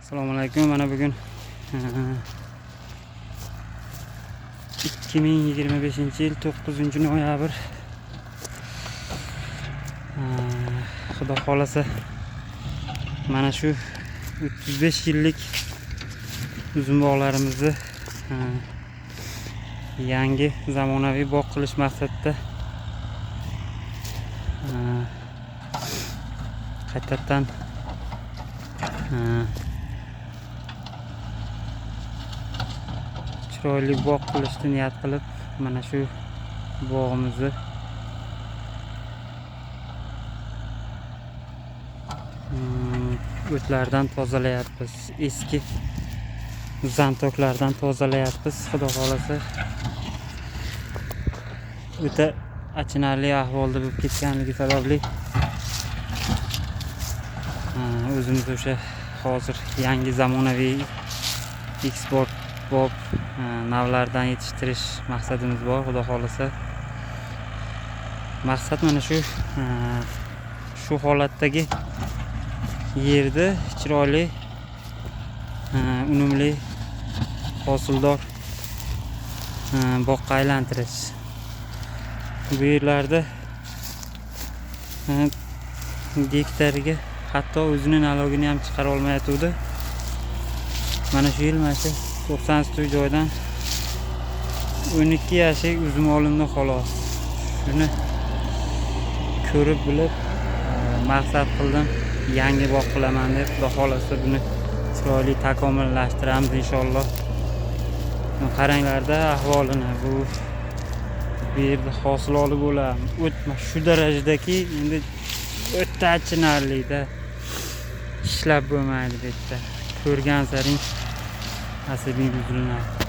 Assalomu alaykum. Mana bugun 2025-yil 9-noyabr. Xudo xolasa mana shu 35 yillik uzum bog'larimizni yangi zamonaviy bog' qilish maqsadida qaytadan chiroyli bog' qilishni niyat qilib mana shu bog'imizni o'tlardan tozalayapmiz. Eski zantoklardan tozalayapmiz. Xudo xolasa o'ta achinarli ahvolda bo'lib ketganligi sababli o'zimiz o'sha hozir yangi zamonaviy eksport bob navlardan yetishtirish maqsadimiz bor. Xudo xolasa maqsad mana shu holatdagi yerda chiroyli, unumli, hosildor bog'ga aylantirish. Bu yerlarda gektariga hatto o'zining nalogini ham chiqara olmayotgandi. Mana shu yil mana shu 90 joydan 12 yashik uzum olindi xolos. Shuni ko'rib bilib maqsad qildim, yangi bog' qilaman deb. Xudo xolasa buni chiroyli takomillashtiramiz inshaalloh. Qaranglarda ahvolini, bu yerda hosil olib bo'lamiz. O'tma shu darajadaki endi o'ta achinarli-da. Ishlab bo'lmaydi bu yerda. Ko'rgan saring asabing buziladi.